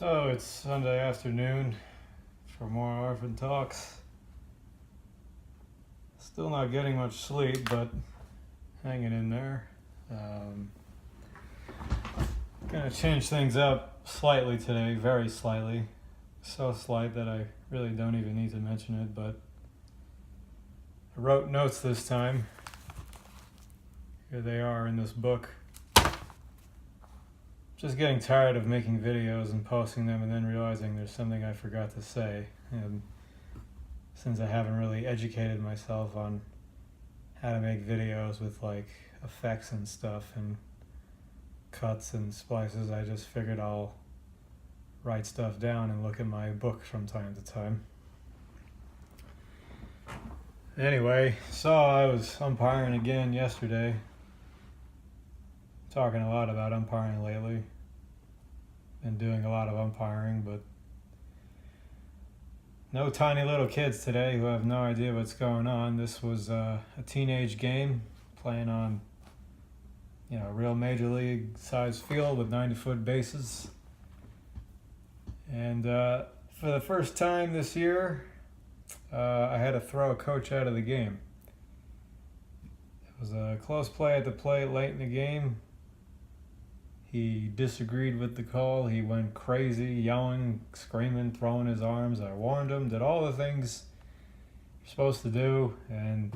So it's Sunday afternoon for more Orphan Talks. Still not getting much sleep, but hanging in there. Gonna change things up slightly today, very slightly. So slight that I really don't even need to mention it, but I wrote notes this time. Here they are in this book. Just getting tired of making videos and posting them and then realizing there's something I forgot to say. And since I haven't really educated myself on how to make videos with like effects and stuff and cuts and splices, I just figured I'll write stuff down and look at my book from time to time. Anyway, so I was umpiring again yesterday. Talking a lot about umpiring lately. Been doing a lot of umpiring, but no tiny little kids today who have no idea what's going on. This was a teenage game playing on, a real major league size field with 90-foot bases. And for the first time this year, I had to throw a coach out of the game. It was a close play at the plate late in the game. He disagreed with the call. He went crazy, yelling, screaming, throwing his arms. I warned him, did all the things you're supposed to do. And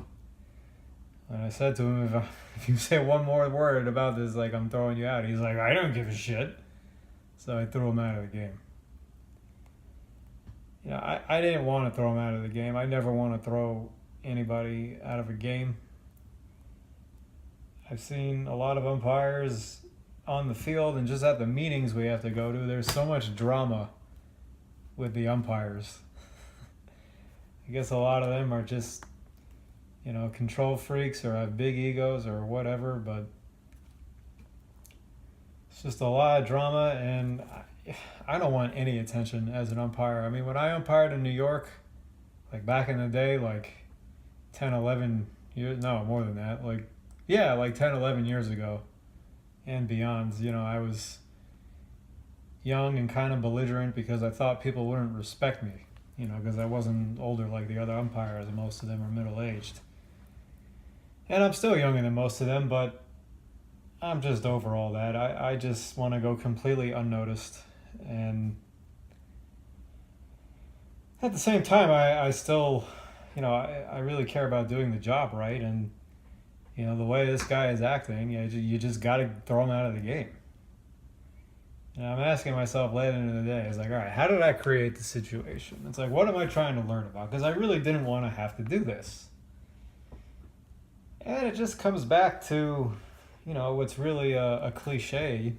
when I said to him, if you say one more word about this, like I'm throwing you out, he's like, I don't give a shit. So I threw him out of the game. I didn't want to throw him out of the game. I never want to throw anybody out of a game. I've seen a lot of umpires on the field and just at the meetings we have to go to. There's so much drama with the umpires. I guess a lot of them are just, control freaks or have big egos or whatever, but it's just a lot of drama, and I don't want any attention as an umpire. I mean, when I umpired in New York, like back in the day, like 10, 11 years, no, more than that, like 10, 11 years ago and beyond, I was young and kind of belligerent because I thought people wouldn't respect me, because I wasn't older like the other umpires, and most of them are middle-aged. And I'm still younger than most of them, but I'm just over all that. I just want to go completely unnoticed. And at the same time, I still, I really care about doing the job right. And, the way this guy is acting, you just got to throw him out of the game. And I'm asking myself later in the day, it's like, all right, how did I create the situation? It's like, what am I trying to learn about? Because I really didn't want to have to do this. And it just comes back to, what's really a cliche.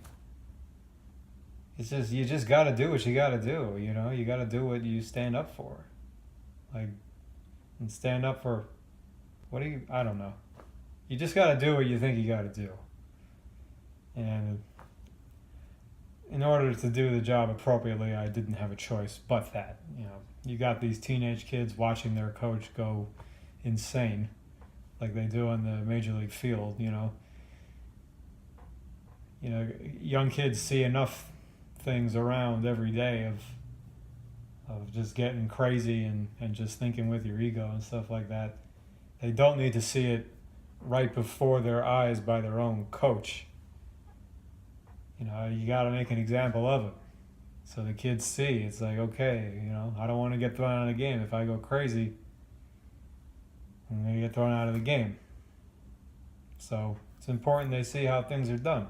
It's just, you just got to do what you got to do, You got to do what you stand up for. And stand up for, I don't know. You just got to do what you think you got to do. And in order to do the job appropriately, I didn't have a choice but that. You got these teenage kids watching their coach go insane like they do on the major league field, young kids see enough things around every day of just getting crazy and just thinking with your ego and stuff like that. They don't need to see it right before their eyes by their own coach. You got to make an example of it so the kids see. It's like, okay, I don't want to get thrown out of the game. If I go crazy, I'm going to get thrown out of the game. So it's important they see how things are done.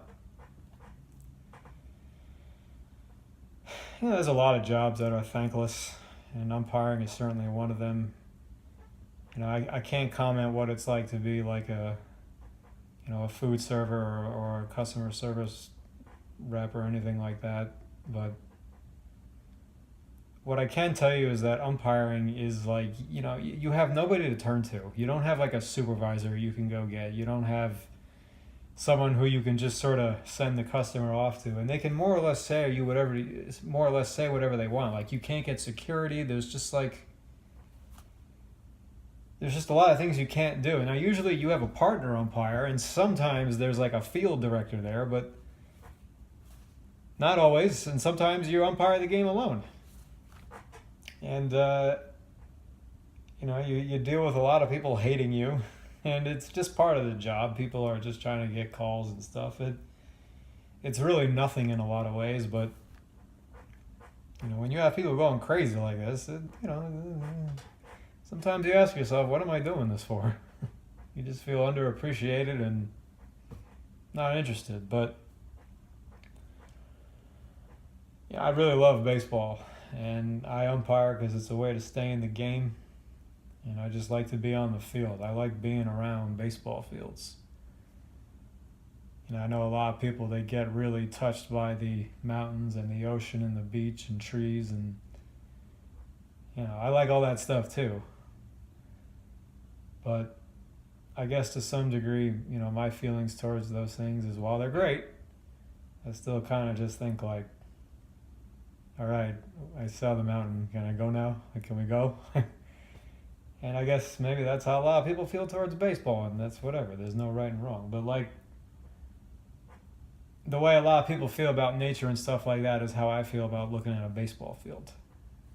There's a lot of jobs that are thankless, and umpiring is certainly one of them. I can't comment what it's like to be like a food server or a customer service rep or anything like that. But what I can tell you is that umpiring is like, you have nobody to turn to. You don't have like a supervisor you can go get. You don't have someone who you can just sort of send the customer off to, and they can more or less say whatever they want. Like, you can't get security. There's just a lot of things you can't do. Now, usually you have a partner umpire, and sometimes there's like a field director there, but not always, and sometimes you umpire the game alone. And, you deal with a lot of people hating you, and it's just part of the job. People are just trying to get calls and stuff. It's really nothing in a lot of ways, but when you have people going crazy like this, sometimes you ask yourself, what am I doing this for? You just feel underappreciated and not interested. But yeah, I really love baseball, and I umpire because it's a way to stay in the game, and I just like to be on the field. I like being around baseball fields. I know a lot of people, they get really touched by the mountains and the ocean and the beach and trees, and I like all that stuff too. But I guess to some degree, my feelings towards those things is, while they're great, I still kind of just think like, all right, I saw the mountain. Can I go now? Can we go? And I guess maybe that's how a lot of people feel towards baseball, and that's whatever. There's no right and wrong. But like, the way a lot of people feel about nature and stuff like that is how I feel about looking at a baseball field.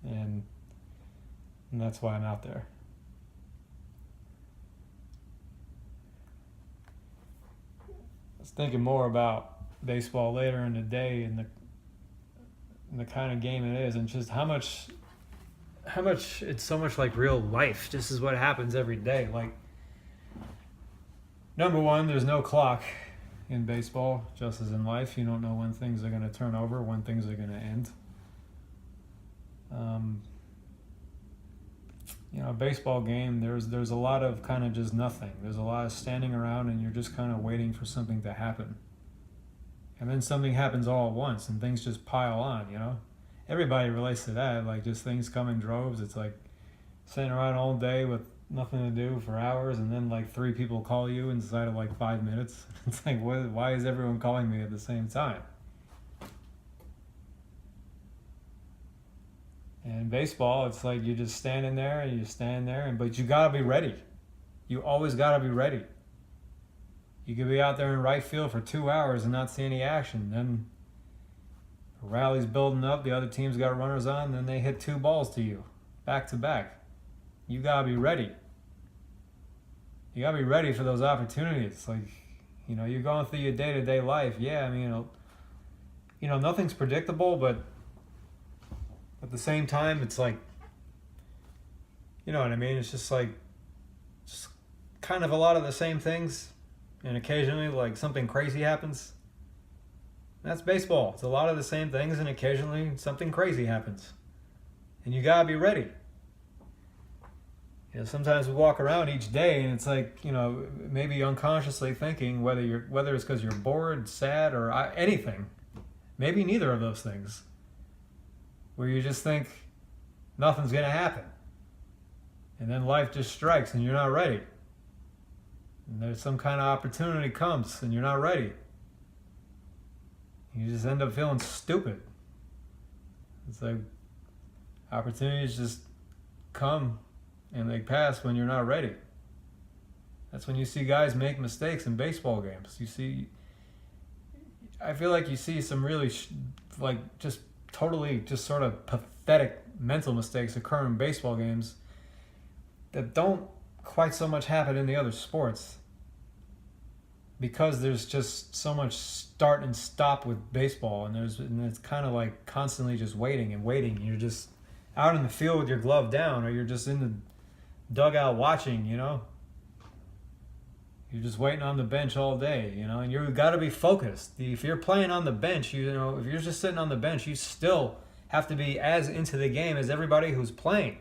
And that's why I'm out there. I was thinking more about baseball later in the day, and the kind of game it is, and just how much it's so much like real life. This is what happens every day. Like, number one, there's no clock in baseball, just as in life. You don't know when things are going to turn over, when things are going to end. A baseball game, there's a lot of kind of just nothing. There's a lot of standing around, and you're just kind of waiting for something to happen. And then something happens all at once, and things just pile on, Everybody relates to that, like just things come in droves. It's like sitting around all day with nothing to do for hours, and then like 3 people call you inside of like 5 minutes. It's like, why is everyone calling me at the same time? And baseball, it's like you're just standing there and you stand there, but you gotta be ready. You always gotta be ready. You could be out there in right field for 2 hours and not see any action. Then the rally's building up, the other team's got runners on, then they hit 2 balls to you, back to back. You gotta be ready. You gotta be ready for those opportunities. Like, you're going through your day-to-day life. Yeah, I mean, nothing's predictable, but at the same time, it's like, you know what I mean? It's just like, just kind of a lot of the same things, and occasionally, like, something crazy happens. That's baseball. It's a lot of the same things, and occasionally something crazy happens. And you gotta be ready. Sometimes we walk around each day, and it's like, maybe unconsciously thinking whether it's because you're bored, sad, or anything. Maybe neither of those things. Where you just think nothing's gonna happen, and then life just strikes, and you're not ready. And there's some kind of opportunity comes, and you're not ready. You just end up feeling stupid. It's like opportunities just come and they pass when you're not ready. That's when you see guys make mistakes in baseball games. I feel like you see some really just totally just sort of pathetic mental mistakes occur in baseball games that don't quite so much happen in the other sports, because there's just so much start and stop with baseball, and it's kind of like constantly just waiting and waiting. You're just out in the field with your glove down, or you're just in the dugout watching, You're just waiting on the bench all day, and you've got to be focused. If you're playing on the bench, if you're just sitting on the bench, you still have to be as into the game as everybody who's playing.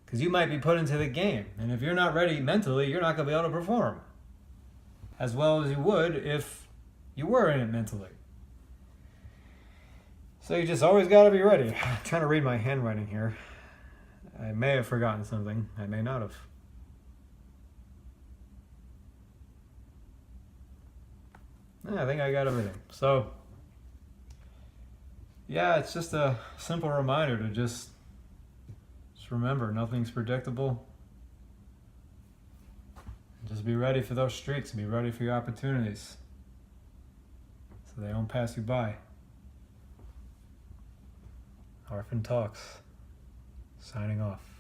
Because you might be put into the game, and if you're not ready mentally, you're not going to be able to perform as well as you would if you were in it mentally. So you just always got to be ready. I'm trying to read my handwriting here. I may have forgotten something. I may not have. I think I got everything. So, yeah, it's just a simple reminder to just remember, nothing's predictable. Just be ready for those streaks. Be ready for your opportunities. So so they don't pass you by. Orphan Talks, signing off.